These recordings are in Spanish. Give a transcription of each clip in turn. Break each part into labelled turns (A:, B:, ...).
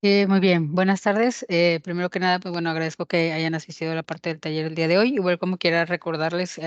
A: Muy bien, buenas tardes. Primero que nada, pues bueno, agradezco que hayan asistido a la parte del taller el día de hoy. Igual como quiera recordarles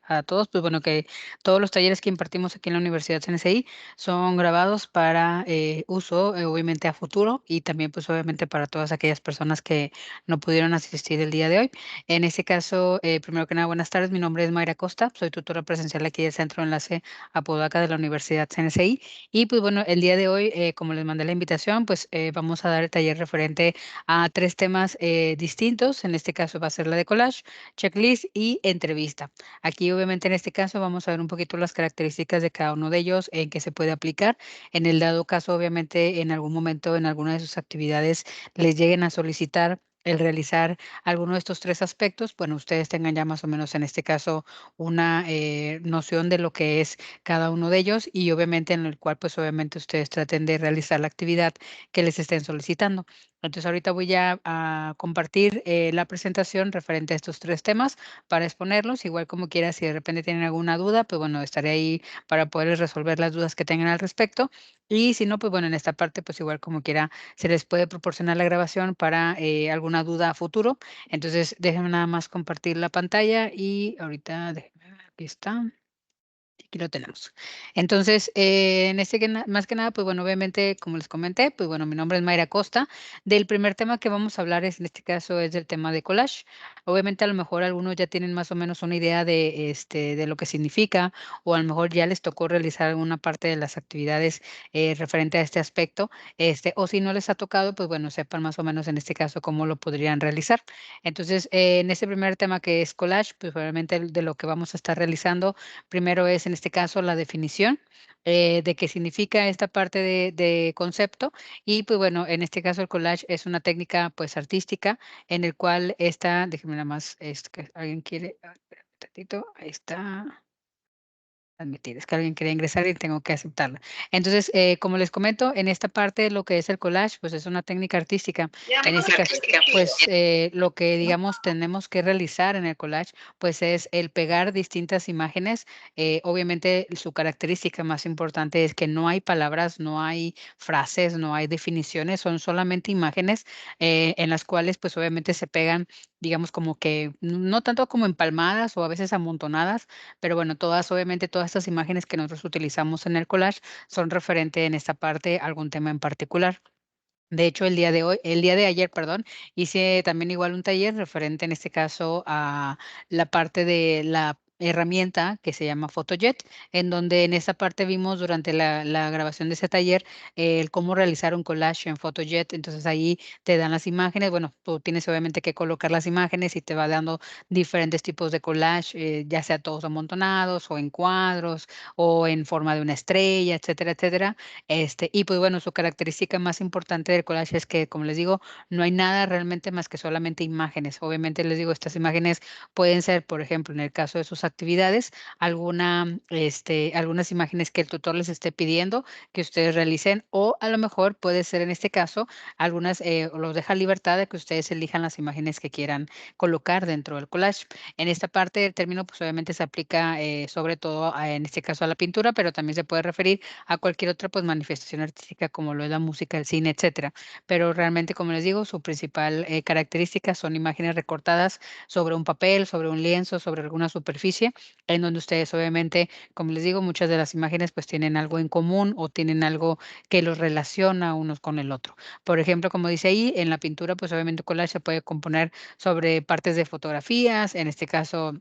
A: a todos, pues bueno, que todos los talleres que impartimos aquí en la Universidad CNCI son grabados para uso, obviamente a futuro y también pues obviamente para todas aquellas personas que no pudieron asistir el día de hoy. En este caso, primero que nada, buenas tardes. Mi nombre es Mayra Costa, soy tutora presencial aquí del Centro de Enlace Apodaca de la Universidad CNCI. Y pues bueno, el día de hoy, como les mandé la invitación, pues vamos a dar el taller referente a tres temas distintos. En este caso va a ser la de collage, checklist y entrevista. Aquí obviamente en este caso vamos a ver un poquito las características de cada uno de ellos, en qué se puede aplicar. En el dado caso, obviamente en algún momento, en alguna de sus actividades, les lleguen a solicitar el realizar alguno de estos tres aspectos, bueno, ustedes tengan ya más o menos en este caso una noción de lo que es cada uno de ellos y obviamente en el cual, pues, obviamente ustedes traten de realizar la actividad que les estén solicitando. Entonces, ahorita voy a compartir, la presentación referente a estos 3 temas para exponerlos, igual como quiera, si de repente tienen alguna duda, pues, bueno, estaré ahí para poderles resolver las dudas que tengan al respecto. Y si no, pues, bueno, en esta parte, pues, igual como quiera, se les puede proporcionar la grabación para, alguna duda a futuro. Entonces, déjenme nada más compartir la pantalla y ahorita déjenme ver, aquí está. Aquí lo tenemos. Entonces, en este que más que nada, pues bueno, obviamente, como les comenté, pues bueno, mi nombre es Mayra Costa. Del primer tema que vamos a hablar es, en este caso, es del tema de collage. Obviamente, a lo mejor algunos ya tienen más o menos una idea de lo que significa, o a lo mejor ya les tocó realizar alguna parte de las actividades referente a este aspecto, o si no les ha tocado, pues bueno, sepan más o menos en este caso cómo lo podrían realizar. Entonces, en este primer tema que es collage, pues obviamente de lo que vamos a estar realizando. Primero es, en este caso, la definición de qué significa esta parte de concepto. Y pues bueno, en este caso el collage es una técnica pues artística en el cual está, déjenme nada más, es que alguien quiere, espérame tantito, ahí está. Admitir, es que alguien quería ingresar y tengo que aceptarla. Entonces, como les comento, en esta parte lo que es el collage, pues es una técnica artística. En este caso, pues lo que digamos tenemos que realizar en el collage, pues es el pegar distintas imágenes. Obviamente su característica más importante es que no hay palabras, no hay frases, no hay definiciones, son solamente imágenes en las cuales pues obviamente se pegan, digamos como que no tanto como empalmadas o a veces amontonadas, pero bueno, obviamente, todas estas imágenes que nosotros utilizamos en el collage son referente en esta parte a algún tema en particular. De hecho, el día de ayer, perdón, hice también igual un taller referente en este caso a la parte de la herramienta que se llama PhotoJet, en donde en esta parte vimos durante la grabación de ese taller el cómo realizar un collage en PhotoJet. Entonces ahí te dan las imágenes, bueno, tú tienes obviamente que colocar las imágenes y te va dando diferentes tipos de collage, ya sea todos amontonados o en cuadros o en forma de una estrella, etcétera, etcétera. Y pues bueno, su característica más importante del collage es que, como les digo, no hay nada realmente más que solamente imágenes. Obviamente les digo, estas imágenes pueden ser, por ejemplo, en el caso de sus actividades, algunas imágenes que el tutor les esté pidiendo que ustedes realicen, o a lo mejor puede ser en este caso, algunas, los deja libertad de que ustedes elijan las imágenes que quieran colocar dentro del collage. En esta parte el término, pues obviamente se aplica sobre todo en este caso a la pintura, pero también se puede referir a cualquier otra, pues, manifestación artística como lo es la música, el cine, etcétera. Pero realmente, como les digo, su principal, característica son imágenes recortadas sobre un papel, sobre un lienzo, sobre alguna superficie, en donde ustedes, obviamente, como les digo, muchas de las imágenes, pues, tienen algo en común o tienen algo que los relaciona unos con el otro. Por ejemplo, como dice ahí, en la pintura, pues, obviamente, collage se puede componer sobre partes de fotografías, en este caso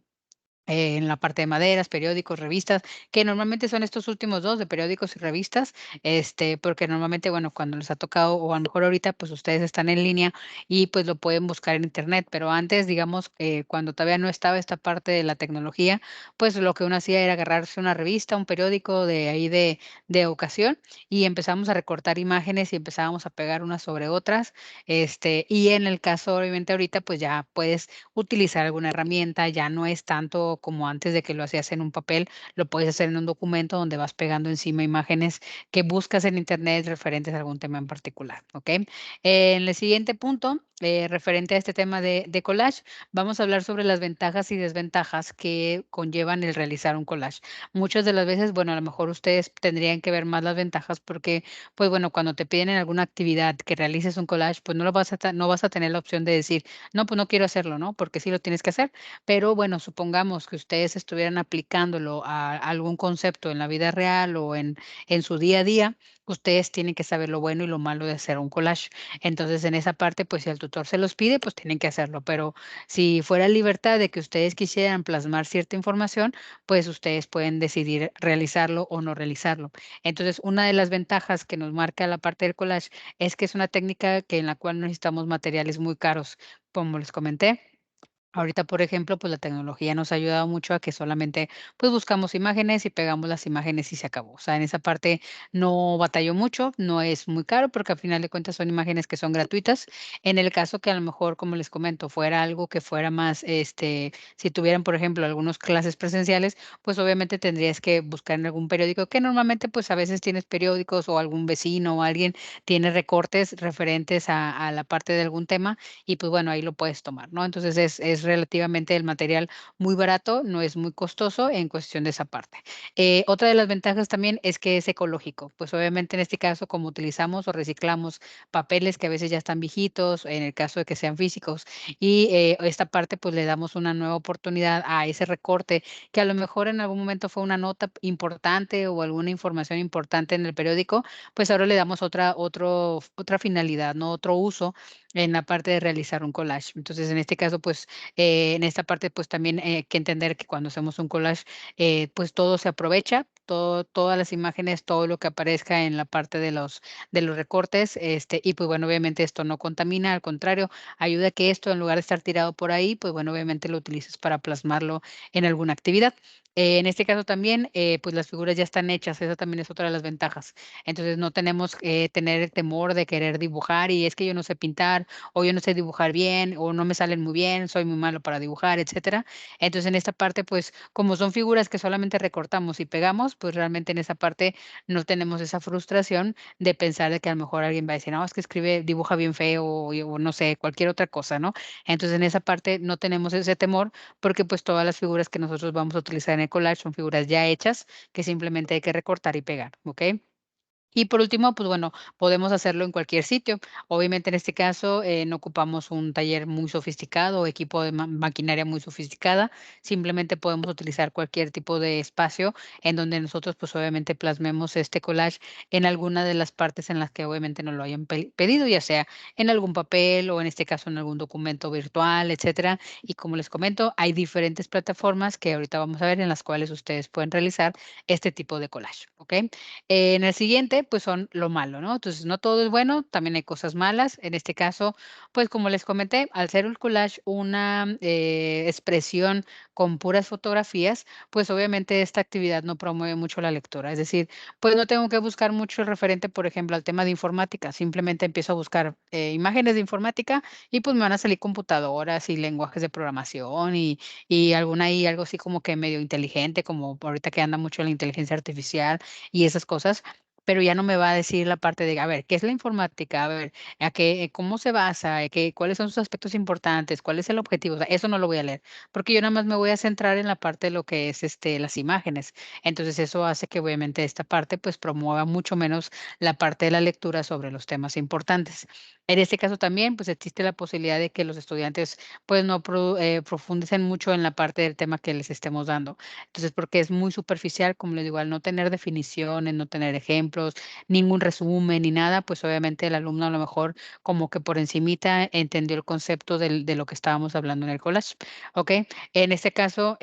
A: en la parte de maderas, periódicos, revistas, que normalmente son estos últimos 2 de periódicos y revistas, porque normalmente, bueno, cuando les ha tocado, o a lo mejor ahorita, pues, ustedes están en línea y, pues, lo pueden buscar en Internet, pero antes, digamos, cuando todavía no estaba esta parte de la tecnología, pues, lo que uno hacía era agarrarse una revista, un periódico de ahí de ocasión, y empezamos a recortar imágenes y empezábamos a pegar unas sobre otras, y en el caso, obviamente, ahorita, pues, ya puedes utilizar alguna herramienta, ya no es tanto hacerlo como antes de que lo hacías en un papel, lo puedes hacer en un documento donde vas pegando encima imágenes que buscas en Internet referentes a algún tema en particular, ¿ok? En el siguiente punto, referente a este tema de collage, vamos a hablar sobre las ventajas y desventajas que conllevan el realizar un collage. Muchas de las veces, bueno, a lo mejor ustedes tendrían que ver más las ventajas porque, pues bueno, cuando te piden en alguna actividad que realices un collage, pues no vas a tener la opción de decir, no, pues no quiero hacerlo, ¿no? Porque sí lo tienes que hacer. Pero bueno, supongamos que ustedes estuvieran aplicándolo a algún concepto en la vida real o en su día a día, ustedes tienen que saber lo bueno y lo malo de hacer un collage. Entonces, en esa parte, pues si el tutor se los pide, pues tienen que hacerlo. Pero si fuera libertad de que ustedes quisieran plasmar cierta información, pues ustedes pueden decidir realizarlo o no realizarlo. Entonces, una de las ventajas que nos marca la parte del collage es que es una técnica que en la cual no necesitamos materiales muy caros, como les comenté. Ahorita, por ejemplo, pues la tecnología nos ha ayudado mucho a que solamente, pues buscamos imágenes y pegamos las imágenes y se acabó. O sea, en esa parte no batalló mucho, no es muy caro porque al final de cuentas son imágenes que son gratuitas. En el caso que a lo mejor, como les comento, fuera algo que fuera más, si tuvieran, por ejemplo, algunas clases presenciales, pues obviamente tendrías que buscar en algún periódico, que normalmente pues a veces tienes periódicos o algún vecino o alguien tiene recortes referentes a la parte de algún tema y pues bueno, ahí lo puedes tomar, ¿no? Entonces es relativamente el material muy barato, no es muy costoso en cuestión de esa parte. Otra de las ventajas también es que es ecológico, pues obviamente en este caso como utilizamos o reciclamos papeles que a veces ya están viejitos, en el caso de que sean físicos, y esta parte pues le damos una nueva oportunidad a ese recorte que a lo mejor en algún momento fue una nota importante o alguna información importante en el periódico, pues ahora le damos otra finalidad, ¿no? Otro uso en la parte de realizar un collage. Entonces, en este caso, pues, en esta parte, pues, también hay que entender que cuando hacemos un collage, pues, todo se aprovecha, todas las imágenes, todo lo que aparezca en la parte de los recortes, y pues, bueno, obviamente esto no contamina, al contrario, ayuda a que esto, en lugar de estar tirado por ahí, pues, bueno, obviamente lo utilices para plasmarlo en alguna actividad. En este caso también, pues, las figuras ya están hechas, esa también es otra de las ventajas. Entonces, no tenemos que tener el temor de querer dibujar, y es que yo no sé pintar, o yo no sé dibujar bien, o no me salen muy bien, soy muy malo para dibujar, etcétera. Entonces, en esta parte, pues, como son figuras que solamente recortamos y pegamos, pues, realmente en esa parte no tenemos esa frustración de pensar de que a lo mejor alguien va a decir: "No, es que dibuja bien feo", o no sé, cualquier otra cosa, ¿no? Entonces, en esa parte no tenemos ese temor, porque, pues, todas las figuras que nosotros vamos a utilizar en el collage son figuras ya hechas, que simplemente hay que recortar y pegar, ¿ok? Y por último, pues bueno, podemos hacerlo en cualquier sitio. Obviamente, en este caso, no ocupamos un taller muy sofisticado o equipo de maquinaria muy sofisticada. Simplemente podemos utilizar cualquier tipo de espacio en donde nosotros, pues obviamente, plasmemos este collage en alguna de las partes en las que obviamente nos lo hayan pedido, ya sea en algún papel o en este caso en algún documento virtual, etcétera. Y como les comento, hay diferentes plataformas que ahorita vamos a ver en las cuales ustedes pueden realizar este tipo de collage, ¿ok? En el siguiente, pues, son lo malo, ¿no? Entonces, no todo es bueno, también hay cosas malas. En este caso, pues, como les comenté, al ser un collage una, expresión con puras fotografías, pues, obviamente, esta actividad no promueve mucho la lectura. Es decir, pues, no tengo que buscar mucho referente, por ejemplo, al tema de informática. Simplemente empiezo a buscar, imágenes de informática y, pues, me van a salir computadoras y lenguajes de programación y alguna ahí, algo así como que medio inteligente, como ahorita que anda mucho la inteligencia artificial y esas cosas, pero ya no me va a decir la parte de, a ver, ¿qué es la informática? A ver, ¿a qué, cómo se basa? ¿Cuáles son sus aspectos importantes? ¿Cuál es el objetivo? O sea, eso no lo voy a leer, porque yo nada más me voy a centrar en la parte de lo que es las imágenes. Entonces, eso hace que obviamente esta parte pues promueva mucho menos la parte de la lectura sobre los temas importantes. En este caso también, pues existe la posibilidad de que los estudiantes pues no profundicen mucho en la parte del tema que les estemos dando. Entonces, porque es muy superficial, como les digo, al no tener definiciones, no tener ejemplos, ningún resumen ni nada, pues obviamente el alumno a lo mejor como que por encimita entendió el concepto de lo que estábamos hablando en el collage, ¿ok? En este caso,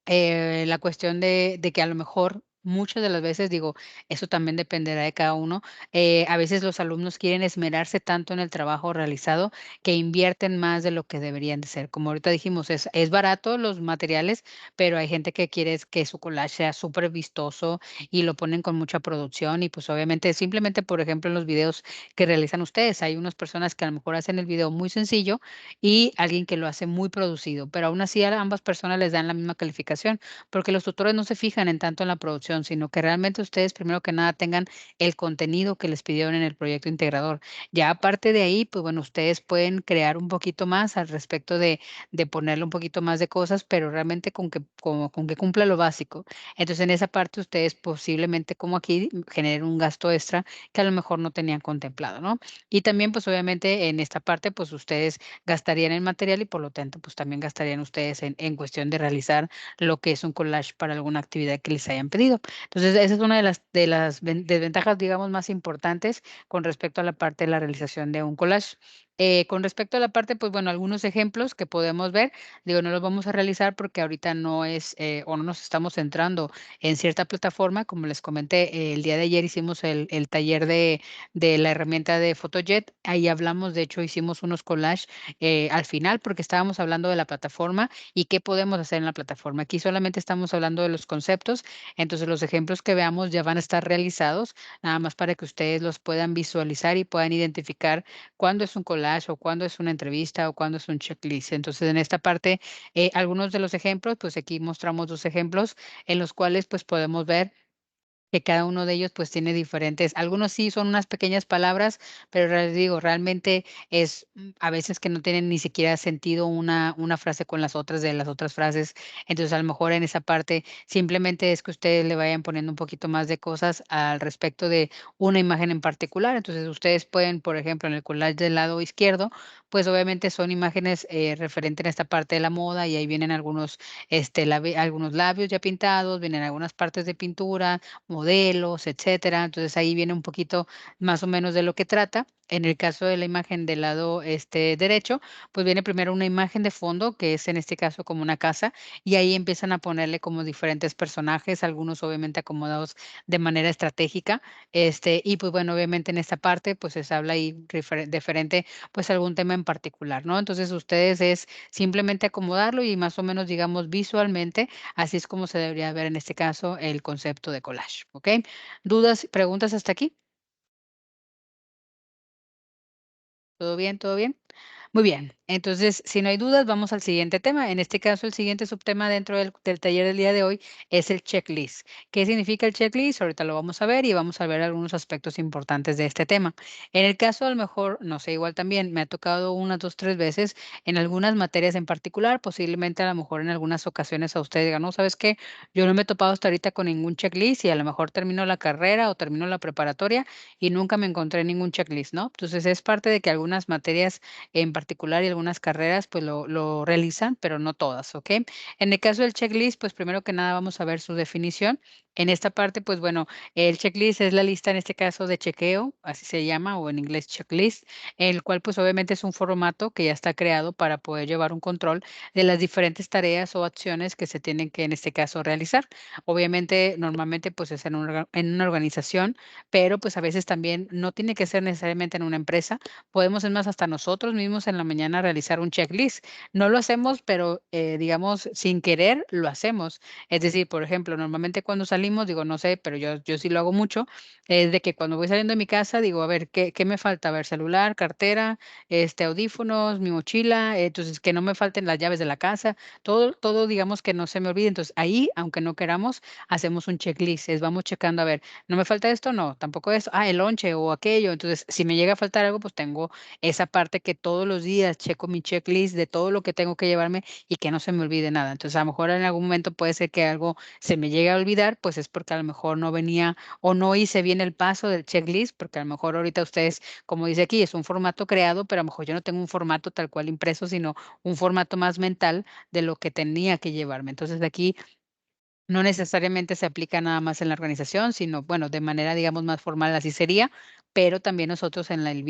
A: la cuestión de que a lo mejor muchas de las veces, digo, eso también dependerá de cada uno, a veces los alumnos quieren esmerarse tanto en el trabajo realizado que invierten más de lo que deberían de ser. Como ahorita dijimos, es barato los materiales, pero hay gente que quiere es que su collage sea súper vistoso y lo ponen con mucha producción y, pues, obviamente, simplemente, por ejemplo, en los videos que realizan ustedes, hay unas personas que a lo mejor hacen el video muy sencillo y alguien que lo hace muy producido, pero aún así a ambas personas les dan la misma calificación, porque los tutores no se fijan en tanto en la producción, sino que realmente ustedes, primero que nada, tengan el contenido que les pidieron en el proyecto integrador. Ya aparte de ahí, pues bueno, ustedes pueden crear un poquito más al respecto de ponerle un poquito más de cosas, pero realmente con que cumpla lo básico. Entonces, en esa parte ustedes posiblemente, como aquí, generen un gasto extra que a lo mejor no tenían contemplado, ¿no? Y también, pues obviamente en esta parte, pues ustedes gastarían en material y por lo tanto, pues también gastarían ustedes en cuestión de realizar lo que es un collage para alguna actividad que les hayan pedido. Entonces, esa es una de las desventajas, digamos, más importantes con respecto a la parte de la realización de un collage. Con respecto a la parte, pues bueno, algunos ejemplos que podemos ver, digo, no los vamos a realizar porque ahorita no es o no nos estamos centrando en cierta plataforma. Como les comenté, el día de ayer hicimos el taller de la herramienta de PhotoJet. Ahí hablamos, de hecho, hicimos unos collages al final porque estábamos hablando de la plataforma y qué podemos hacer en la plataforma. Aquí solamente estamos hablando de los conceptos, entonces los ejemplos que veamos ya van a estar realizados, nada más para que ustedes los puedan visualizar y puedan identificar cuándo es un collage o cuándo es una entrevista o cuándo es un checklist. Entonces, en esta parte, algunos de los ejemplos, pues aquí mostramos 2 ejemplos en los cuales, pues, podemos ver que cada uno de ellos, pues, tiene diferentes algunos sí son unas pequeñas palabras, pero les digo, realmente es, a veces que no tienen ni siquiera sentido una frase con las otras de las otras frases. Entonces, a lo mejor en esa parte simplemente es que ustedes le vayan poniendo un poquito más de cosas al respecto de una imagen en particular. Entonces, ustedes pueden, por ejemplo, en el collage del lado izquierdo, pues, obviamente son imágenes, referente a esta parte de la moda, y ahí vienen algunos, algunos labios ya pintados, vienen algunas partes de pintura, modelos, etcétera. Entonces, ahí viene un poquito más o menos de lo que trata. En el caso de la imagen del lado, derecho, pues viene primero una imagen de fondo, que es en este caso como una casa, y ahí empiezan a ponerle como diferentes personajes, algunos obviamente acomodados de manera estratégica, y pues bueno, obviamente en esta parte, pues se habla ahí diferente, pues algún tema en particular, ¿no? Entonces, ustedes es simplemente acomodarlo y más o menos, digamos, visualmente. Así es como se debería ver en este caso el concepto de collage, ¿ok? ¿Dudas, preguntas hasta aquí? ¿Todo bien? ¿Todo bien? Muy bien. Entonces, si no hay dudas, vamos al siguiente tema. En este caso, el siguiente subtema dentro del taller del día de hoy es el checklist. ¿Qué significa el checklist? Ahorita lo vamos a ver y vamos a ver algunos aspectos importantes de este tema. En el caso, a lo mejor, no sé, igual también me ha tocado unas 2, 3 veces en algunas materias en particular, posiblemente a lo mejor en algunas ocasiones a usted diga, no, ¿sabes qué? Yo no me he topado hasta ahorita con ningún checklist y a lo mejor termino la carrera o termino la preparatoria y nunca me encontré ningún checklist, ¿no? Entonces es parte de que algunas materias en particular y algunas carreras pues lo realizan, pero no todas, ¿ok? En el caso del checklist, pues primero que nada vamos a ver su definición. En esta parte, pues bueno, el checklist es la lista en este caso de chequeo, así se llama, o en inglés checklist, el cual pues obviamente es un formato que ya está creado para poder llevar un control de las diferentes tareas o acciones que se tienen que en este caso realizar. Obviamente, normalmente pues es en una organización, pero pues a veces también no tiene que ser necesariamente en una empresa. Podemos, es más, hasta nosotros mismos en la mañana realizar un checklist. No lo hacemos, pero digamos, sin querer lo hacemos. Es decir, por ejemplo, normalmente cuando salimos, digo, no sé, pero yo sí lo hago mucho, es de que cuando voy saliendo de mi casa, digo, a ver, ¿qué me falta? A ver, celular, cartera, audífonos, mi mochila, entonces que no me falten las llaves de la casa, todo, digamos que no se me olvide. Entonces ahí, aunque no queramos, hacemos un checklist, es vamos checando, a ver, ¿no me falta esto? No, tampoco esto. Ah, el lonche o aquello. Entonces, si me llega a faltar algo, pues tengo esa parte que todos los días checo mi checklist de todo lo que tengo que llevarme y que no se me olvide nada. Entonces, a lo mejor en algún momento puede ser que algo se me llegue a olvidar, pues es porque a lo mejor no venía o no hice bien el paso del checklist, porque a lo mejor ahorita ustedes, como dice aquí, es un formato creado, pero a lo mejor yo no tengo un formato tal cual impreso, sino un formato más mental de lo que tenía que llevarme. Entonces, de aquí no necesariamente se aplica nada más en la organización, sino, bueno, de manera, digamos, más formal, así sería. pero también nosotros en el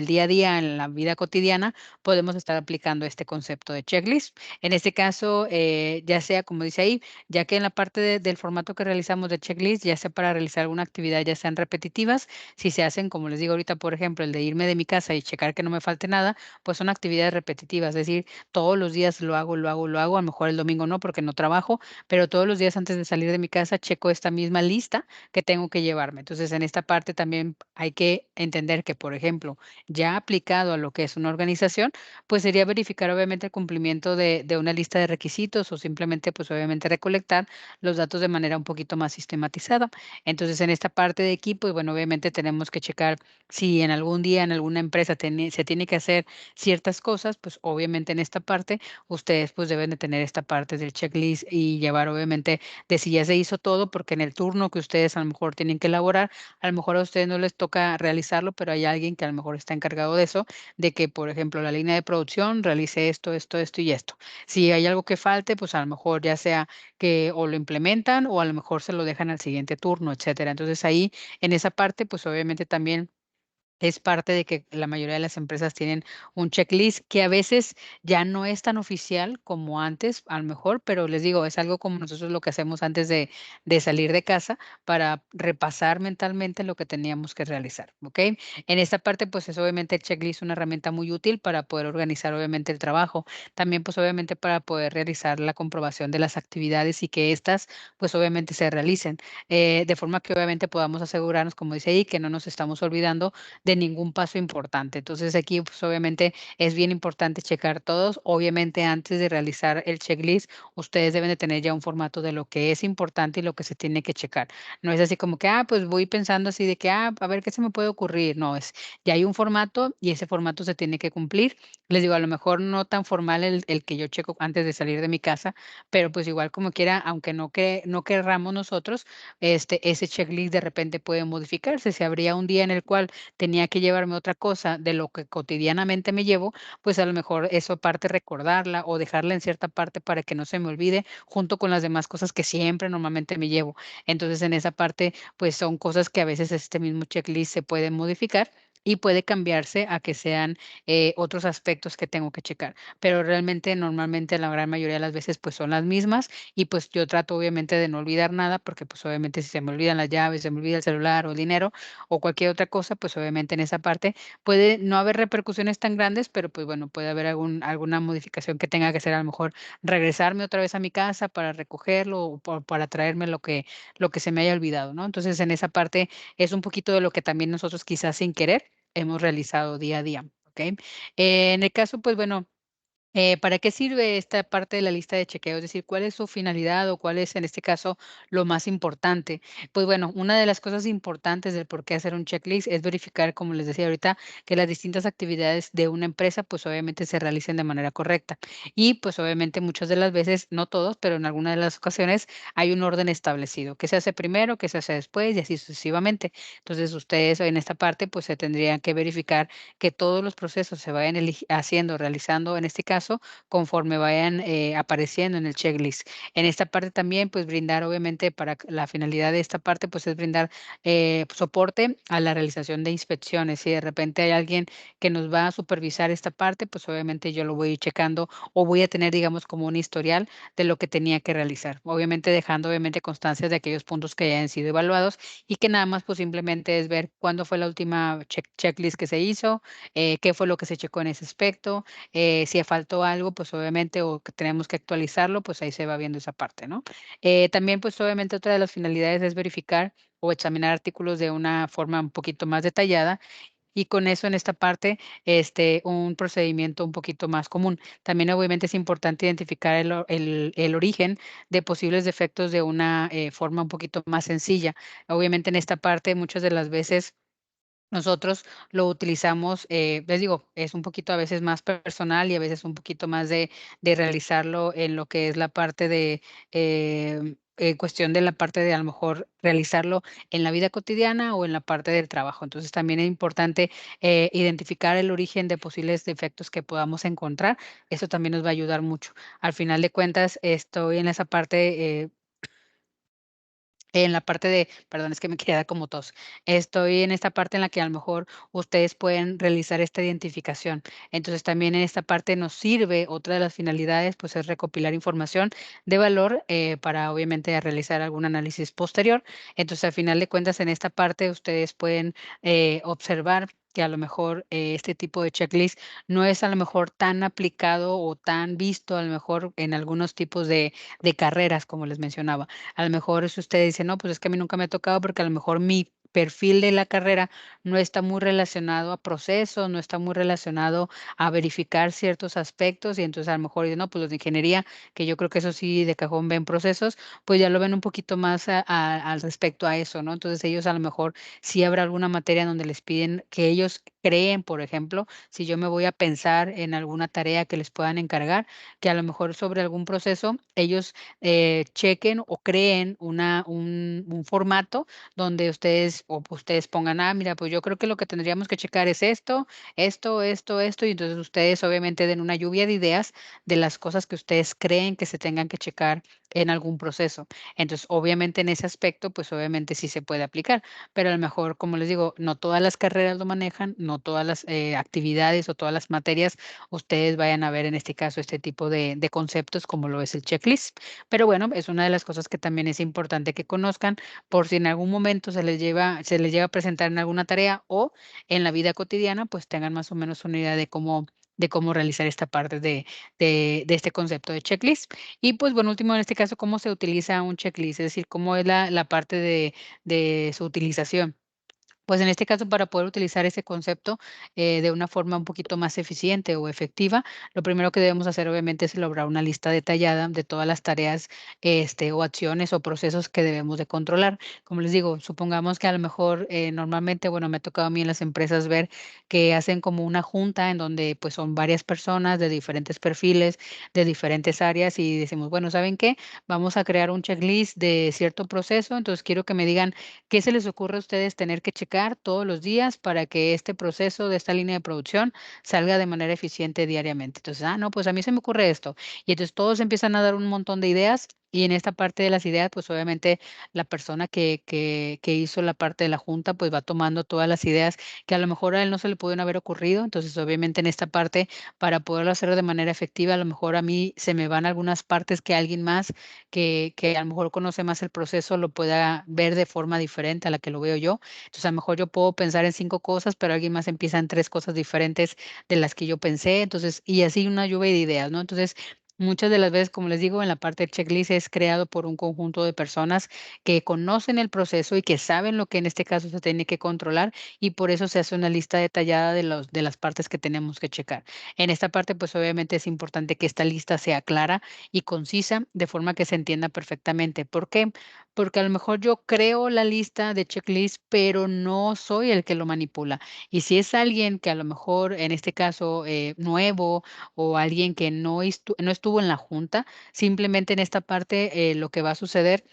A: día a día, en la vida cotidiana, podemos estar aplicando este concepto de checklist. En este caso, ya sea, como dice ahí, ya que en la parte del formato que realizamos de checklist, ya sea para realizar alguna actividad, ya sean repetitivas, si se hacen, como les digo ahorita, por ejemplo, el de irme de mi casa y checar que no me falte nada, pues son actividades repetitivas, es decir, todos los días lo hago, lo hago, lo hago, a lo mejor el domingo no porque no trabajo, pero todos los días antes de salir de mi casa checo esta misma lista que tengo que llevarme. Entonces, en esta parte también hay que entender que, por ejemplo, ya aplicado a lo que es una organización, pues sería verificar obviamente el cumplimiento de una lista de requisitos o simplemente, pues obviamente recolectar los datos de manera un poquito más sistematizada. Entonces, en esta parte de equipo, y bueno, obviamente tenemos que checar si en algún día en alguna empresa se tiene que hacer ciertas cosas, pues obviamente en esta parte ustedes pues deben de tener esta parte del checklist y llevar obviamente de si ya se hizo todo, porque en el turno que ustedes a lo mejor tienen que elaborar, a lo mejor a ustedes no les toca realizarlo, pero hay alguien que a lo mejor está encargado de eso, de que, por ejemplo, la línea de producción realice esto, esto, esto y esto. Si hay algo que falte, pues a lo mejor ya sea que o lo implementan o a lo mejor se lo dejan al siguiente turno, etcétera. Entonces ahí, en esa parte, pues obviamente también es parte de que la mayoría de las empresas tienen un checklist que a veces ya no es tan oficial como antes, a lo mejor, pero les digo, es algo como nosotros lo que hacemos antes de salir de casa para repasar mentalmente lo que teníamos que realizar, ¿ok? En esta parte, pues es obviamente el checklist una herramienta muy útil para poder organizar obviamente el trabajo, también pues obviamente para poder realizar la comprobación de las actividades y que éstas pues obviamente se realicen, de forma que obviamente podamos asegurarnos, como dice ahí, que no nos estamos olvidando de ningún paso importante. Entonces aquí, pues obviamente es bien importante checar todos. Obviamente antes de realizar el checklist, ustedes deben de tener ya un formato de lo que es importante y lo que se tiene que checar. No es así como que, pues voy pensando así de que, a ver qué se me puede ocurrir. No, es, ya hay un formato y ese formato se tiene que cumplir. Les digo, a lo mejor no tan formal el que yo checo antes de salir de mi casa, pero pues igual como quiera, aunque no querramos nosotros, ese checklist de repente puede modificarse. Si habría un día en el cual tenía que llevarme otra cosa de lo que cotidianamente me llevo, pues a lo mejor eso parte recordarla o dejarla en cierta parte para que no se me olvide, junto con las demás cosas que siempre normalmente me llevo. Entonces, en esa parte, pues son cosas que a veces este mismo checklist se puede modificar y puede cambiarse a que sean otros aspectos que tengo que checar. Pero realmente, normalmente, la gran mayoría de las veces, pues son las mismas y pues yo trato obviamente de no olvidar nada porque pues obviamente si se me olvidan las llaves, se me olvida el celular o el dinero, o cualquier otra cosa, pues obviamente en esa parte puede no haber repercusiones tan grandes, pero pues bueno, puede haber alguna modificación que tenga que hacer, a lo mejor regresarme otra vez a mi casa para recogerlo o para traerme lo que se me haya olvidado, ¿no? Entonces en esa parte es un poquito de lo que también nosotros quizás sin querer hemos realizado día a día, ¿ok? En el caso, pues bueno, ¿para qué sirve esta parte de la lista de chequeo? Es decir, ¿cuál es su finalidad o cuál es, en este caso, lo más importante? Pues bueno, una de las cosas importantes del por qué hacer un checklist es verificar, como les decía ahorita, que las distintas actividades de una empresa, pues obviamente se realicen de manera correcta. Y pues obviamente muchas de las veces, no todos, pero en algunas de las ocasiones hay un orden establecido, que se hace primero, que se hace después y así sucesivamente. Entonces ustedes en esta parte, pues se tendrían que verificar que todos los procesos se vayan haciendo, realizando, en este caso, conforme vayan apareciendo en el checklist. En esta parte también, pues brindar, obviamente, para la finalidad de esta parte, pues es brindar soporte a la realización de inspecciones. Si de repente hay alguien que nos va a supervisar esta parte, pues obviamente yo lo voy a ir checando o voy a tener, digamos, como un historial de lo que tenía que realizar. Obviamente dejando, obviamente, constancia de aquellos puntos que hayan sido evaluados y que nada más, pues simplemente es ver cuándo fue la última checklist que se hizo, qué fue lo que se checó en ese aspecto, si faltó algo, pues obviamente, o que tenemos que actualizarlo, pues ahí se va viendo esa parte, ¿no? También, pues obviamente otra de las finalidades es verificar o examinar artículos de una forma un poquito más detallada y con eso en esta parte, un procedimiento un poquito más común. También obviamente es importante identificar el origen de posibles defectos de una forma un poquito más sencilla. Obviamente en esta parte muchas de las veces nosotros lo utilizamos, les digo, es un poquito a veces más personal y a veces un poquito más de realizarlo en lo que es la parte de, cuestión de la parte de a lo mejor realizarlo en la vida cotidiana o en la parte del trabajo. Entonces también es importante identificar el origen de posibles defectos que podamos encontrar. Eso también nos va a ayudar mucho. Al final de cuentas, estoy en esa parte, En la parte de perdón, es que me queda como tos. Estoy en esta parte en la que a lo mejor ustedes pueden realizar esta identificación. Entonces, también en esta parte nos sirve, otra de las finalidades, pues, es recopilar información de valor, para obviamente realizar algún análisis posterior. Entonces, al final de cuentas, en esta parte ustedes pueden, observar que a lo mejor, este tipo de checklist no es a lo mejor tan aplicado o tan visto, a lo mejor en algunos tipos de carreras, como les mencionaba. A lo mejor si usted dice: "No, pues es que a mí nunca me ha tocado porque a lo mejor mi perfil de la carrera no está muy relacionado a procesos, no está muy relacionado a verificar ciertos aspectos", y entonces a lo mejor dice: "No, pues los de ingeniería", que yo creo que eso sí de cajón ven procesos, pues ya lo ven un poquito más al respecto a eso, ¿no? Entonces ellos a lo mejor sí habrá alguna materia donde les piden que ellos creen, por ejemplo, si yo me voy a pensar en alguna tarea que les puedan encargar, que a lo mejor sobre algún proceso ellos chequen o creen un formato donde ustedes pongan, mira, pues yo creo que lo que tendríamos que checar es esto, esto, esto, esto, y entonces ustedes obviamente den una lluvia de ideas de las cosas que ustedes creen que se tengan que checar en algún proceso. Entonces, obviamente en ese aspecto, pues obviamente sí se puede aplicar, pero a lo mejor, como les digo, no todas las carreras lo manejan, no todas las actividades o todas las materias ustedes vayan a ver en este caso este tipo de conceptos como lo es el checklist. Pero bueno, es una de las cosas que también es importante que conozcan por si en algún momento se les llega a presentar en alguna tarea o en la vida cotidiana, pues tengan más o menos una idea de cómo realizar esta parte de este concepto de checklist. Y pues bueno, último en este caso, cómo se utiliza un checklist, es decir, cómo es la parte de su utilización. Pues en este caso, para poder utilizar ese concepto de una forma un poquito más eficiente o efectiva, lo primero que debemos hacer obviamente es elaborar una lista detallada de todas las tareas o acciones o procesos que debemos de controlar. Como les digo, supongamos que a lo mejor normalmente, bueno, me ha tocado a mí en las empresas ver que hacen como una junta en donde pues son varias personas de diferentes perfiles, de diferentes áreas y decimos, bueno, ¿saben qué? Vamos a crear un checklist de cierto proceso, entonces quiero que me digan ¿qué se les ocurre a ustedes tener que checar todos los días para que este proceso de esta línea de producción salga de manera eficiente diariamente? Entonces, no, pues a mí se me ocurre esto. Y entonces todos empiezan a dar un montón de ideas y en esta parte de las ideas, pues obviamente la persona que hizo la parte de la junta, pues va tomando todas las ideas que a lo mejor a él no se le pudieron haber ocurrido. Entonces, obviamente en esta parte, para poderlo hacer de manera efectiva, a lo mejor a mí se me van algunas partes que alguien más que a lo mejor conoce más el proceso lo pueda ver de forma diferente a la que lo veo yo. Entonces, a lo mejor yo puedo pensar en 5 cosas, pero alguien más empieza en 3 cosas diferentes de las que yo pensé. Entonces, y así una lluvia de ideas, ¿no? Entonces, muchas de las veces, como les digo, en la parte del checklist es creado por un conjunto de personas que conocen el proceso y que saben lo que en este caso se tiene que controlar, y por eso se hace una lista detallada de las partes que tenemos que checar. En esta parte, pues, obviamente es importante que esta lista sea clara y concisa, de forma que se entienda perfectamente. ¿Por qué? Porque a lo mejor yo creo la lista de checklist, pero no soy el que lo manipula. Y si es alguien que a lo mejor, en este caso, nuevo o alguien que no estuvo en la junta, simplemente en esta parte lo que va a suceder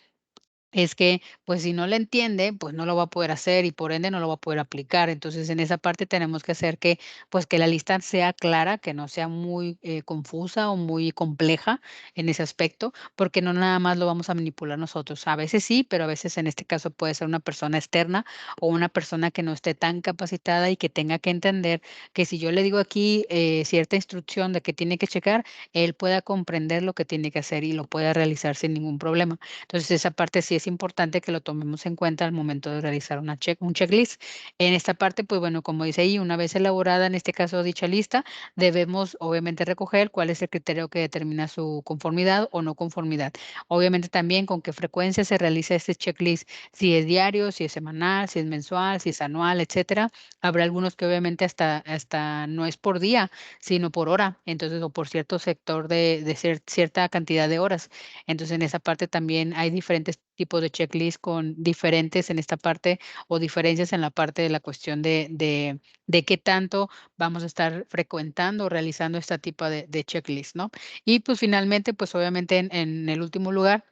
A: es que, pues, si no le entiende, pues, no lo va a poder hacer y, por ende, no lo va a poder aplicar. Entonces, en esa parte tenemos que hacer que, pues, que la lista sea clara, que no sea muy, confusa o muy compleja en ese aspecto, porque no nada más lo vamos a manipular nosotros. A veces sí, pero a veces, en este caso, puede ser una persona externa o una persona que no esté tan capacitada y que tenga que entender que si yo le digo aquí, cierta instrucción de que tiene que checar, él pueda comprender lo que tiene que hacer y lo pueda realizar sin ningún problema. Entonces, esa parte sí es importante que lo tomemos en cuenta al momento de realizar un checklist. En esta parte, pues bueno, como dice ahí, una vez elaborada, en este caso dicha lista, debemos obviamente recoger cuál es el criterio que determina su conformidad o no conformidad. Obviamente también con qué frecuencia se realiza este checklist, si es diario, si es semanal, si es mensual, si es anual, etcétera. Habrá algunos que obviamente hasta no es por día, sino por hora, entonces, o por cierto sector de cierta cantidad de horas. Entonces, en esa parte también hay diferentes tipos de checklist con diferentes en esta parte o diferencias en la parte de la cuestión de qué tanto vamos a estar frecuentando o realizando este tipo de checklist, ¿no? Y pues finalmente, pues obviamente en el último lugar,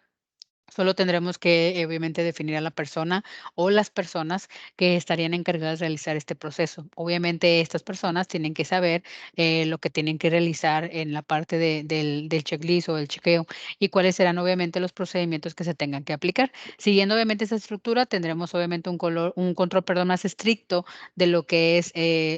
A: Solo tendremos que, obviamente, definir a la persona o las personas que estarían encargadas de realizar este proceso. Obviamente, estas personas tienen que saber lo que tienen que realizar en la parte del checklist o del chequeo y cuáles serán, obviamente, los procedimientos que se tengan que aplicar. Siguiendo, obviamente, esa estructura, tendremos, obviamente, un control, perdón, más estricto de lo que es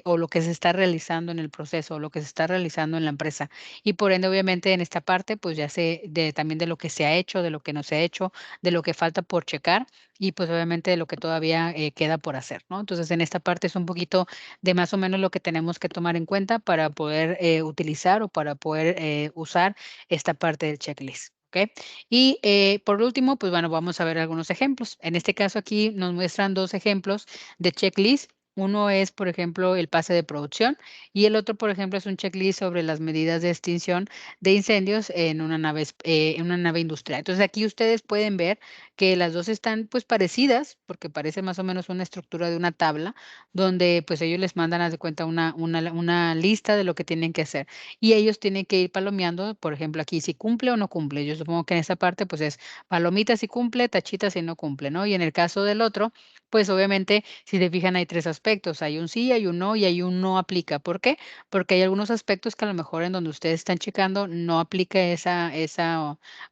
A: o lo que se está realizando en el proceso o lo que se está realizando en la empresa. Y por ende, obviamente, en esta parte, pues ya sé también de lo que se ha hecho, de lo que no se ha hecho, de lo que falta por checar y pues obviamente de lo que todavía queda por hacer, ¿no? Entonces, en esta parte es un poquito de más o menos lo que tenemos que tomar en cuenta para poder utilizar o para poder usar esta parte del checklist. ¿Ok? Y por último, pues bueno, vamos a ver algunos ejemplos. En este caso aquí nos muestran dos ejemplos de checklist. Uno es, por ejemplo, el pase de producción y el otro, por ejemplo, es un checklist sobre las medidas de extinción de incendios en una nave, en una nave industrial. Entonces, aquí ustedes pueden ver que las 2 están, pues, parecidas, porque parece más o menos una estructura de una tabla, donde, pues, ellos les mandan, haz de cuenta, una lista de lo que tienen que hacer, y ellos tienen que ir palomeando, por ejemplo, aquí si cumple o no cumple. Yo supongo que en esta parte, pues, es palomita si cumple, tachita si no cumple, ¿no? Y en el caso del otro, pues, obviamente, si se fijan, hay 3 aspectos, hay un sí, hay un no y hay un no aplica. ¿Por qué? Porque hay algunos aspectos que a lo mejor en donde ustedes están checando no aplica esa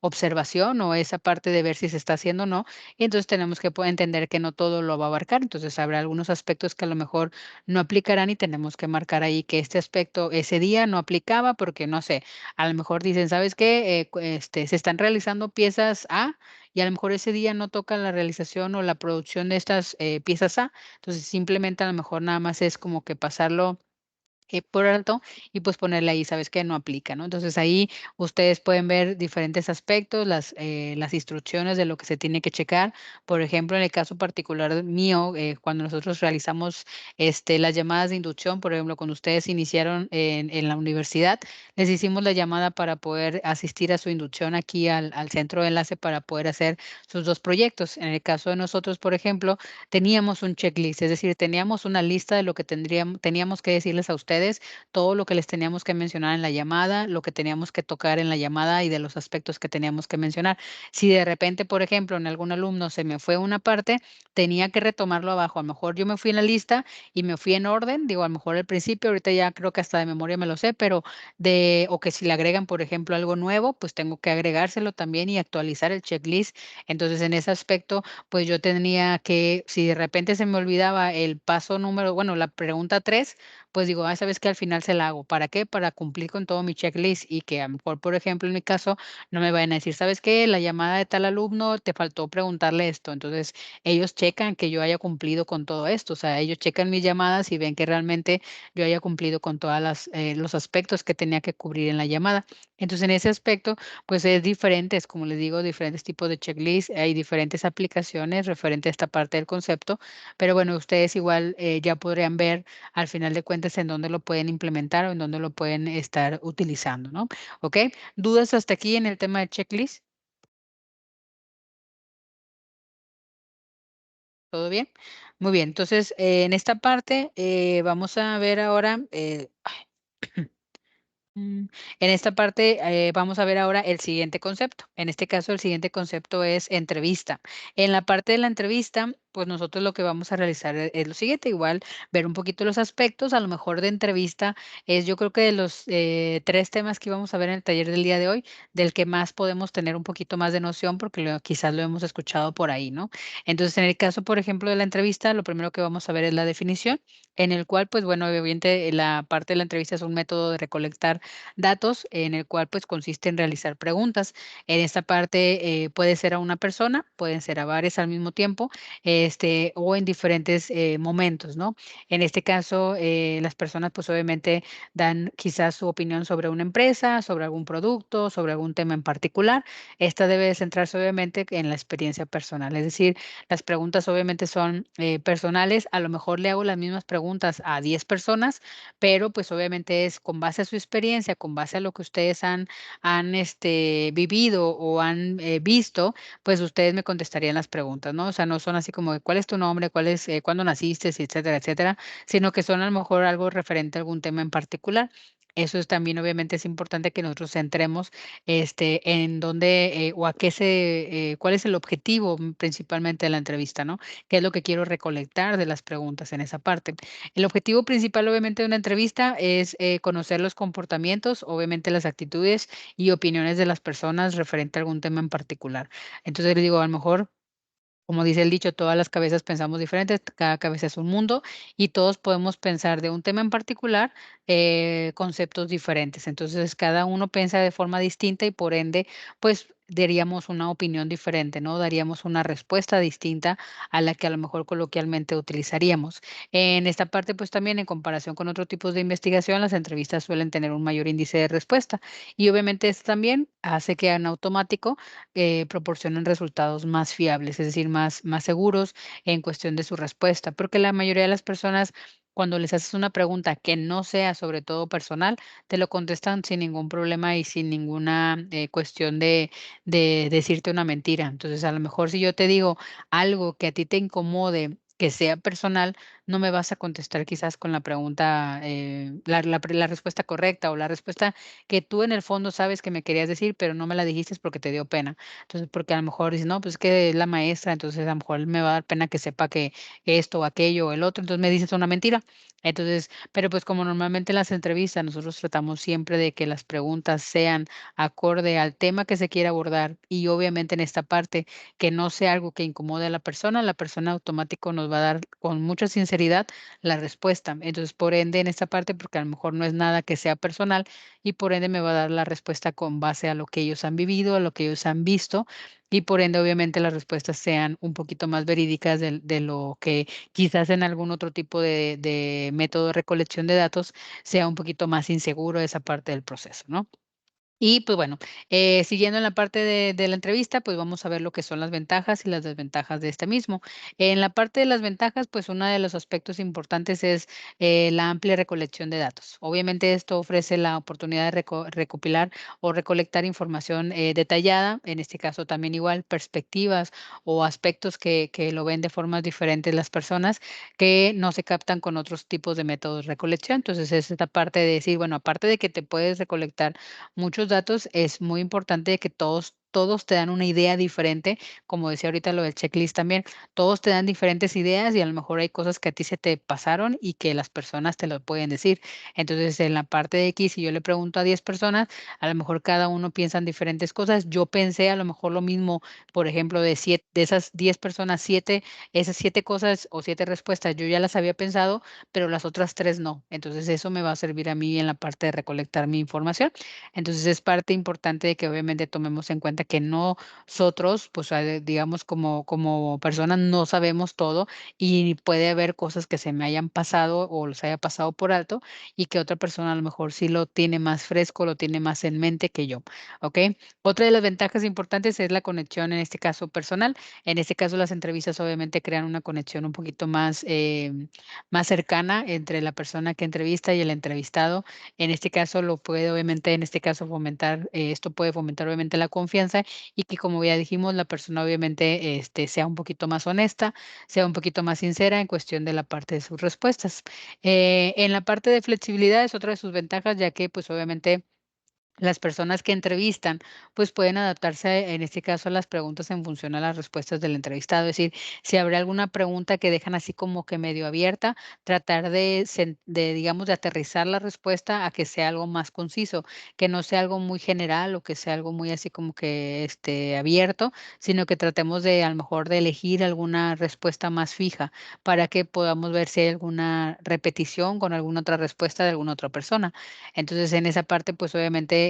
A: observación o esa parte de ver si se está haciendo o no, y entonces tenemos que entender que no todo lo va a abarcar. Entonces, habrá algunos aspectos que a lo mejor no aplicarán y tenemos que marcar ahí que este aspecto ese día no aplicaba porque, no sé, a lo mejor dicen: "¿Sabes qué? Se están realizando piezas A", y a lo mejor ese día no toca la realización o la producción de estas, piezas A. Entonces, simplemente a lo mejor nada más es como que pasarlo por alto y pues ponerle ahí, ¿sabes qué? No aplica, ¿no? Entonces ahí ustedes pueden ver diferentes aspectos, las instrucciones de lo que se tiene que checar. Por ejemplo, en el caso particular mío, cuando nosotros realizamos las llamadas de inducción, por ejemplo, cuando ustedes iniciaron en la universidad, les hicimos la llamada para poder asistir a su inducción aquí al centro de enlace para poder hacer sus dos proyectos. En el caso de nosotros, por ejemplo, teníamos un checklist, es decir, teníamos una lista de lo que teníamos que decirles a ustedes, todo lo que les teníamos que mencionar en la llamada, lo que teníamos que tocar en la llamada y de los aspectos que teníamos que mencionar. Si de repente, por ejemplo, en algún alumno se me fue una parte, tenía que retomarlo abajo. A lo mejor yo me fui en la lista y me fui en orden, digo, a lo mejor al principio, ahorita ya creo que hasta de memoria me lo sé, pero o que si le agregan, por ejemplo, algo nuevo, pues tengo que agregárselo también y actualizar el checklist. Entonces, en ese aspecto, pues yo tenía que, si de repente se me olvidaba el paso número, bueno, la pregunta 3, pues digo, ah, sabes que al final se la hago. ¿Para qué? Para cumplir con todo mi checklist y que a lo mejor, por ejemplo, en mi caso, no me vayan a decir, ¿sabes qué? La llamada de tal alumno, te faltó preguntarle esto. Entonces, ellos checan que yo haya cumplido con todo esto. O sea, ellos checan mis llamadas y ven que realmente yo haya cumplido con todas los aspectos que tenía que cubrir en la llamada. Entonces, en ese aspecto, pues es diferente, es como les digo, diferentes tipos de checklist, hay diferentes aplicaciones referente a esta parte del concepto, pero bueno, ustedes igual ya podrían ver al final de cuentas en dónde lo pueden implementar o en dónde lo pueden estar utilizando, ¿no? ¿Ok? ¿Dudas hasta aquí en el tema de checklist? ¿Todo bien? Muy bien, entonces en esta parte vamos a ver ahora, en esta parte, vamos a ver ahora el siguiente concepto. En este caso, el siguiente concepto es entrevista. En la parte de la entrevista, pues nosotros lo que vamos a realizar es lo siguiente, igual ver un poquito los aspectos, a lo mejor de entrevista es yo creo que de los 3 temas que íbamos a ver en el taller del día de hoy, del que más podemos tener un poquito más de noción porque quizás lo hemos escuchado por ahí, ¿no? Entonces, en el caso, por ejemplo, de la entrevista, lo primero que vamos a ver es la definición, en el cual, pues bueno, obviamente la parte de la entrevista es un método de recolectar datos en el cual pues consiste en realizar preguntas. En esta parte puede ser a una persona, pueden ser a varias al mismo tiempo, o en diferentes momentos, ¿no? En este caso, las personas pues obviamente dan quizás su opinión sobre una empresa, sobre algún producto, sobre algún tema en particular. Esta debe de centrarse obviamente en la experiencia personal, es decir, las preguntas obviamente son personales, a lo mejor le hago las mismas preguntas a 10 personas, pero pues obviamente es con base a su experiencia, con base a lo que ustedes han vivido o han visto, pues ustedes me contestarían las preguntas, ¿no? O sea, no son así como de, ¿cuál es tu nombre? ¿Cuál es, cuándo naciste? Etcétera, etcétera, sino que son a lo mejor algo referente a algún tema en particular. Eso es también, obviamente, es importante que nosotros centremos, en dónde, o a qué cuál es el objetivo, principalmente de la entrevista, ¿no? ¿Qué es lo que quiero recolectar de las preguntas en esa parte? El objetivo principal, obviamente, de una entrevista es, conocer los comportamientos, obviamente, las actitudes y opiniones de las personas referente a algún tema en particular. Entonces, le digo, a lo mejor como dice el dicho, todas las cabezas pensamos diferentes, cada cabeza es un mundo y todos podemos pensar de un tema en particular conceptos diferentes. Entonces, cada uno piensa de forma distinta y por ende, pues daríamos una opinión diferente, ¿no? Daríamos una respuesta distinta a la que a lo mejor coloquialmente utilizaríamos. En esta parte, pues también en comparación con otros tipos de investigación, las entrevistas suelen tener un mayor índice de respuesta y obviamente esto también hace que en automático proporcionen resultados más fiables, es decir, más seguros en cuestión de su respuesta, porque la mayoría de las personas, cuando les haces una pregunta que no sea sobre todo personal, te lo contestan sin ningún problema y sin ninguna cuestión de decirte una mentira. Entonces, a lo mejor si yo te digo algo que a ti te incomode, que sea personal, no me vas a contestar quizás con la pregunta, la respuesta correcta o la respuesta que tú en el fondo sabes que me querías decir, pero no me la dijiste porque te dio pena. Entonces, porque a lo mejor dices: "No, pues es que es la maestra, entonces a lo mejor me va a dar pena que sepa que esto o aquello o el otro", entonces me dices una mentira. Entonces, pero pues como normalmente en las entrevistas nosotros tratamos siempre de que las preguntas sean acorde al tema que se quiere abordar y obviamente en esta parte que no sea algo que incomode a la persona automático nos va a dar con mucha sinceridad la respuesta. Entonces, por ende, en esta parte, porque a lo mejor no es nada que sea personal, y por ende me va a dar la respuesta con base a lo que ellos han vivido, a lo que ellos han visto y por ende obviamente las respuestas sean un poquito más verídicas de lo que quizás en algún otro tipo de método de recolección de datos sea un poquito más inseguro esa parte del proceso, ¿no? Y pues bueno, siguiendo en la parte de la entrevista, pues vamos a ver lo que son las ventajas y las desventajas de este mismo. En la parte de las ventajas, pues uno de los aspectos importantes es la amplia recolección de datos. Obviamente esto ofrece la oportunidad de recopilar o recolectar información detallada, en este caso también igual perspectivas o aspectos que lo ven de formas diferentes las personas que no se captan con otros tipos de métodos de recolección. Entonces es esta parte de decir, bueno, aparte de que te puedes recolectar muchos datos, es muy importante que todos te dan una idea diferente, como decía ahorita lo del checklist también, todos te dan diferentes ideas y a lo mejor hay cosas que a ti se te pasaron y que las personas te lo pueden decir. Entonces, en la parte de X, si yo le pregunto a 10 personas, a lo mejor cada uno piensa en diferentes cosas. Yo pensé a lo mejor lo mismo, por ejemplo, de esas 10 personas, 7 esas 7 cosas o 7 respuestas, yo ya las había pensado, pero las otras 3 no. Entonces, eso me va a servir a mí en la parte de recolectar mi información. Entonces, es parte importante de que obviamente tomemos en cuenta que nosotros, pues, digamos, como personas no sabemos todo y puede haber cosas que se me hayan pasado o los haya pasado por alto y que otra persona a lo mejor sí lo tiene más fresco, lo tiene más en mente que yo, ¿ok? Otra de las ventajas importantes es la conexión, en este caso personal. En este caso, las entrevistas obviamente crean una conexión un poquito más cercana entre la persona que entrevista y el entrevistado. En este caso, lo puede obviamente, en este caso, fomentar, esto puede fomentar obviamente la confianza y que, como ya dijimos, la persona obviamente sea un poquito más honesta, sea un poquito más sincera en cuestión de la parte de sus respuestas. En la parte de flexibilidad es otra de sus ventajas, ya que pues obviamente las personas que entrevistan, pues pueden adaptarse, en este caso, a las preguntas en función a las respuestas del entrevistado. Es decir, si habrá alguna pregunta que dejan así como que medio abierta, tratar digamos, de aterrizar la respuesta a que sea algo más conciso, que no sea algo muy general o que sea algo muy así como que abierto, sino que tratemos de a lo mejor de elegir alguna respuesta más fija para que podamos ver si hay alguna repetición con alguna otra respuesta de alguna otra persona. Entonces, en esa parte, pues, obviamente,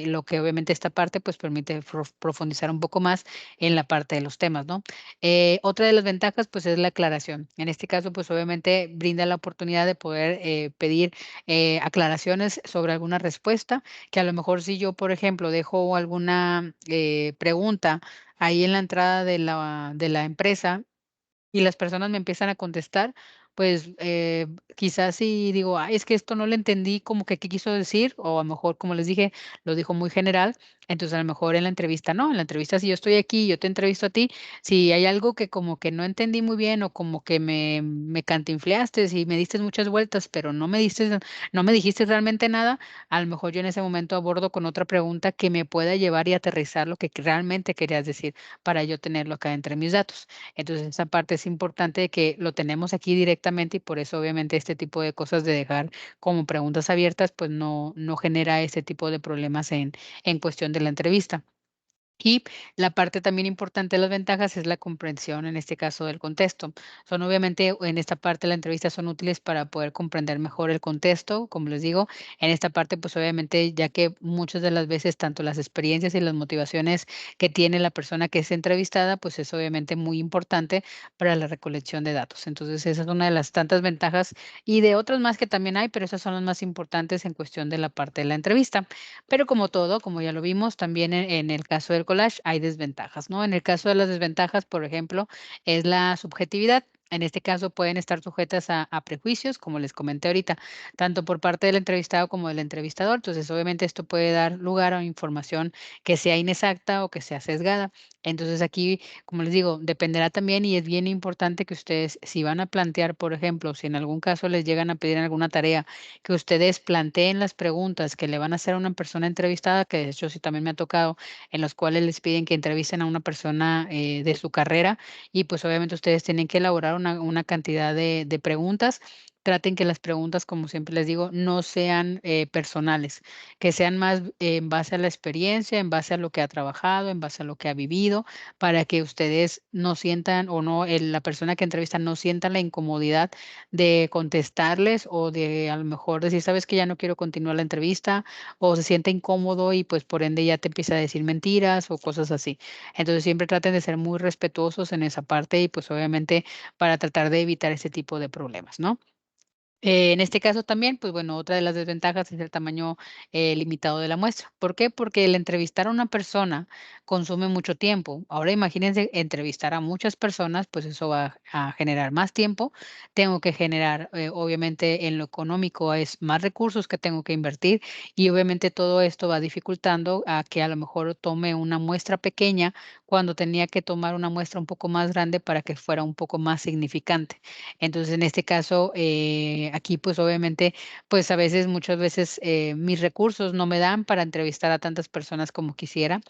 A: lo que obviamente esta parte, pues, permite profundizar un poco más en la parte de los temas, ¿no? Otra de las ventajas, pues, es la aclaración. En este caso, pues, obviamente, brinda la oportunidad de poder, pedir, aclaraciones sobre alguna respuesta, que a lo mejor si yo, por ejemplo, dejo alguna, pregunta ahí en la entrada de la empresa y las personas me empiezan a contestar, pues, quizás si digo: "Ay, es que esto no lo entendí, como que, ¿qué quiso decir?", o a lo mejor, como les dije, lo dijo muy general, entonces, a lo mejor en la entrevista no, en la entrevista, si yo estoy aquí, yo te entrevisto a ti, si hay algo que como que no entendí muy bien o como que me cantinfleaste y me diste muchas vueltas, pero no me dijiste realmente nada, a lo mejor yo en ese momento abordo con otra pregunta que me pueda llevar y aterrizar lo que realmente querías decir para yo tenerlo acá entre mis datos. Entonces, esa parte es importante de que lo tenemos aquí directamente y por eso obviamente este tipo de cosas de dejar como preguntas abiertas, pues no genera ese tipo de problemas en cuestión de la entrevista. Y la parte también importante de las ventajas es la comprensión, en este caso, del contexto. Son obviamente, en esta parte de la entrevista son útiles para poder comprender mejor el contexto, como les digo. En esta parte, pues obviamente, ya que muchas de las veces tanto las experiencias y las motivaciones que tiene la persona que es entrevistada, pues es obviamente muy importante para la recolección de datos. Entonces, esa es una de las tantas ventajas y de otras más que también hay, pero esas son las más importantes en cuestión de la parte de la entrevista. Pero como todo, como ya lo vimos, también en el caso del collage hay desventajas, ¿no? En el caso de las desventajas, por ejemplo, es la subjetividad. En este caso pueden estar sujetas a prejuicios, como les comenté ahorita, tanto por parte del entrevistado como del entrevistador. Entonces, obviamente esto puede dar lugar a información que sea inexacta o que sea sesgada. Entonces, aquí, como les digo, dependerá también y es bien importante que ustedes, si van a plantear, por ejemplo, si en algún caso les llegan a pedir alguna tarea que ustedes planteen las preguntas que le van a hacer a una persona entrevistada, que de hecho sí también me ha tocado, en los cuales les piden que entrevisten a una persona de su carrera y pues obviamente ustedes tienen que elaborar una cantidad de preguntas. Traten que las preguntas, como siempre les digo, no sean personales, que sean más en base a la experiencia, en base a lo que ha trabajado, en base a lo que ha vivido, para que ustedes no sientan o no, la persona que entrevista no sienta la incomodidad de contestarles o de a lo mejor decir: "¿Sabes que Ya no quiero continuar la entrevista", o se siente incómodo y, pues, por ende, ya te empieza a decir mentiras o cosas así. Entonces, siempre traten de ser muy respetuosos en esa parte y, pues, obviamente, para tratar de evitar ese tipo de problemas, ¿no? En este caso también, pues bueno, otra de las desventajas es el tamaño limitado de la muestra. ¿Por qué? Porque el entrevistar a una persona consume mucho tiempo. Ahora imagínense entrevistar a muchas personas, pues eso va a generar más tiempo. Tengo que generar, obviamente, en lo económico es más recursos que tengo que invertir y obviamente todo esto va dificultando a que a lo mejor tome una muestra pequeña cuando tenía que tomar una muestra un poco más grande para que fuera un poco más significante. Entonces, en este caso, aquí, pues, obviamente, pues, a veces, muchas veces, mis recursos no me dan para entrevistar a tantas personas como quisiera.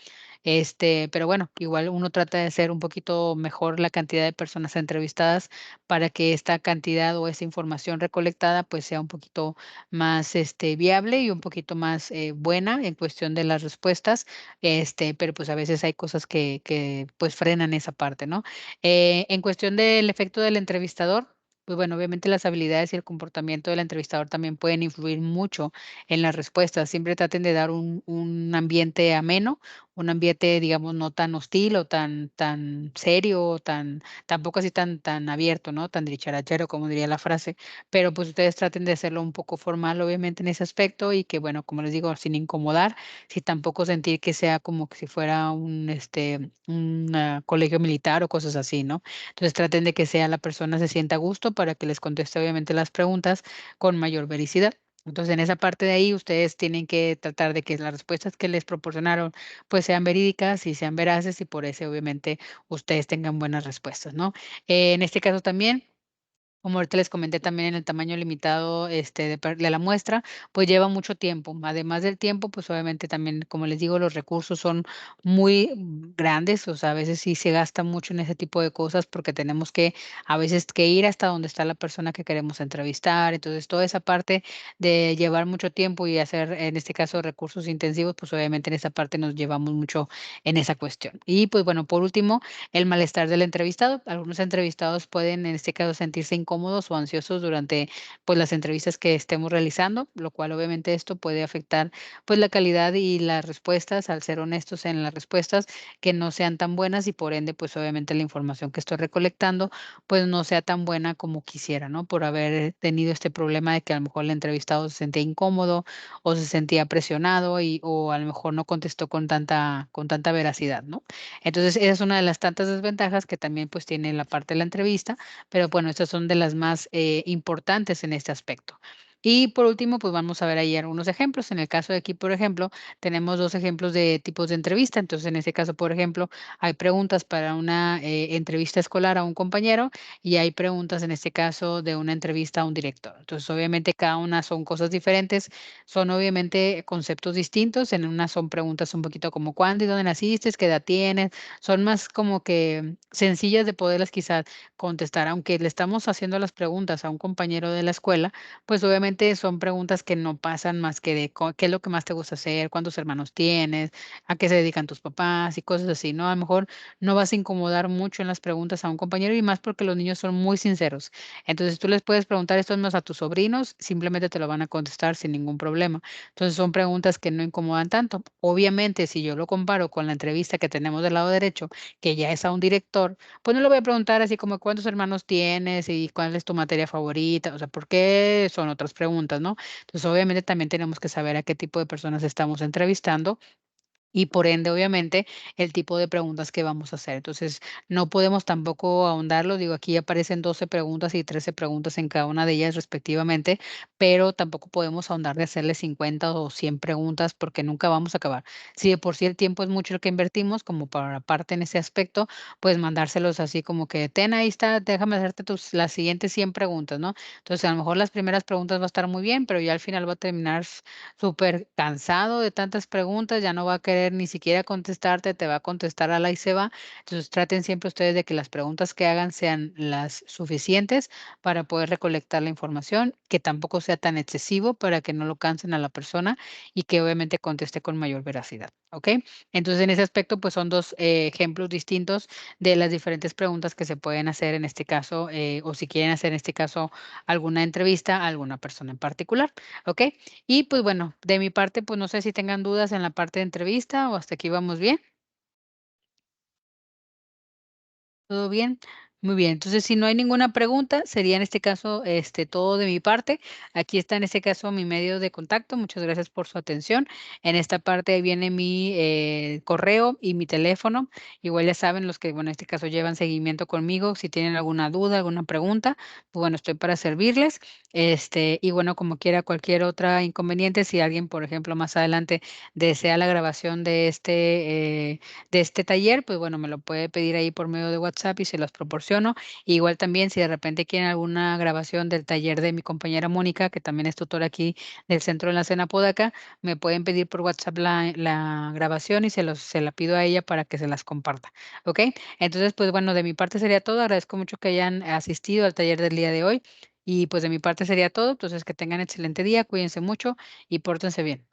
A: Pero bueno, igual uno trata de hacer un poquito mejor la cantidad de personas entrevistadas para que esta cantidad o esa información recolectada, pues, sea un poquito más, viable y un poquito más, buena en cuestión de las respuestas. Pero, pues, a veces hay cosas que, pues, frenan esa parte, ¿no? En cuestión del efecto del entrevistador, pues bueno, obviamente las habilidades y el comportamiento del entrevistador también pueden influir mucho en las respuestas. Siempre traten de dar un ambiente ameno, un ambiente, digamos, no tan hostil o tan serio, o tampoco así tan abierto, ¿no? Tan dicharachero, como diría la frase. Pero pues ustedes traten de hacerlo un poco formal, obviamente, en ese aspecto y que, bueno, como les digo, sin incomodar, sin tampoco sentir que sea como que si fuera un colegio militar o cosas así, ¿no? Entonces traten de que sea la persona se sienta a gusto para que les conteste obviamente las preguntas con mayor vericidad. Entonces, en esa parte de ahí, ustedes tienen que tratar de que las respuestas que les proporcionaron, pues sean verídicas y sean veraces y por eso, obviamente, ustedes tengan buenas respuestas, ¿no? En este caso también, como ahorita les comenté también en el tamaño limitado, de la muestra, pues lleva mucho tiempo. Además del tiempo, pues obviamente también, como les digo, los recursos son muy grandes, o sea, a veces sí se gasta mucho en ese tipo de cosas porque tenemos que a veces que ir hasta donde está la persona que queremos entrevistar. Entonces, toda esa parte de llevar mucho tiempo y hacer, en este caso, recursos intensivos, pues obviamente en esa parte nos llevamos mucho en esa cuestión. Y pues bueno, por último, el malestar del entrevistado. Algunos entrevistados pueden, en este caso, sentirse incómodos o ansiosos durante, pues, las entrevistas que estemos realizando, lo cual obviamente esto puede afectar, pues, la calidad y las respuestas, al ser honestos en las respuestas, que no sean tan buenas y por ende, pues, obviamente la información que estoy recolectando, pues, no sea tan buena como quisiera, ¿no? Por haber tenido este problema de que a lo mejor el entrevistado se sentía incómodo o se sentía presionado o a lo mejor no contestó con tanta veracidad, ¿no? Entonces, esa es una de las tantas desventajas que también, pues, tiene la parte de la entrevista, pero bueno, estas son de las más importantes en este aspecto. Y por último, pues vamos a ver ahí algunos ejemplos. En el caso de aquí, por ejemplo, tenemos dos ejemplos de tipos de entrevista. Entonces, en este caso, por ejemplo, hay preguntas para una entrevista escolar a un compañero y hay preguntas, en este caso, de una entrevista a un director. Entonces, obviamente, cada una son cosas diferentes, son obviamente conceptos distintos. En una son preguntas un poquito como cuándo y dónde naciste, qué edad tienes, son más como que sencillas de poderlas quizás contestar, aunque le estamos haciendo las preguntas a un compañero de la escuela, pues obviamente son preguntas que no pasan más que de qué es lo que más te gusta hacer, cuántos hermanos tienes, a qué se dedican tus papás y cosas así, ¿no? A lo mejor no vas a incomodar mucho en las preguntas a un compañero y más porque los niños son muy sinceros. Entonces tú les puedes preguntar esto más a tus sobrinos, simplemente te lo van a contestar sin ningún problema. Entonces son preguntas que no incomodan tanto. Obviamente, si yo lo comparo con la entrevista que tenemos del lado derecho, que ya es a un director, pues no le voy a preguntar así como cuántos hermanos tienes y cuál es tu materia favorita, o sea, porque son otras preguntas, ¿no? Entonces, obviamente también tenemos que saber a qué tipo de personas estamos entrevistando y por ende, obviamente, el tipo de preguntas que vamos a hacer. Entonces, no podemos tampoco ahondarlo. Digo, aquí aparecen 12 preguntas y 13 preguntas en cada una de ellas respectivamente, pero tampoco podemos ahondar de hacerle 50 o 100 preguntas porque nunca vamos a acabar. Si de por sí el tiempo es mucho el que invertimos, como para parte en ese aspecto, pues mandárselos así como que, ten, ahí está, déjame hacerte las siguientes 100 preguntas, ¿no? Entonces, a lo mejor las primeras preguntas va a estar muy bien, pero ya al final va a terminar súper cansado de tantas preguntas, ya no va a querer ni siquiera contestarte, te va a contestar a la y se va. Entonces, traten siempre ustedes de que las preguntas que hagan sean las suficientes para poder recolectar la información, que tampoco sea tan excesivo para que no lo cansen a la persona y que obviamente conteste con mayor veracidad, ¿ok? Entonces, en ese aspecto, pues son dos ejemplos distintos de las diferentes preguntas que se pueden hacer en este caso, o si quieren hacer en este caso alguna entrevista a alguna persona en particular, ¿ok? Y pues bueno, de mi parte, pues no sé si tengan dudas en la parte de entrevista o hasta aquí vamos bien. ¿Todo bien? Muy bien. Entonces, si no hay ninguna pregunta, sería en este caso, todo de mi parte. Aquí está en este caso mi medio de contacto. Muchas gracias por su atención. En esta parte ahí viene mi correo y mi teléfono. Igual ya saben los que, bueno, en este caso llevan seguimiento conmigo. Si tienen alguna duda, alguna pregunta, pues bueno, estoy para servirles. Y bueno, como quiera, cualquier otra inconveniente, si alguien, por ejemplo, más adelante desea la grabación de este taller, pues bueno, me lo puede pedir ahí por medio de WhatsApp y se los proporciono. Igual también si de repente quieren alguna grabación del taller de mi compañera Mónica, que también es tutora aquí del Centro de la Cena Podaca, me pueden pedir por WhatsApp la grabación y se la pido a ella para que se las comparta. ¿Ok? Entonces, pues bueno, de mi parte sería todo. Agradezco mucho que hayan asistido al taller del día de hoy. Y pues de mi parte sería todo. Entonces, que tengan excelente día, cuídense mucho y pórtense bien.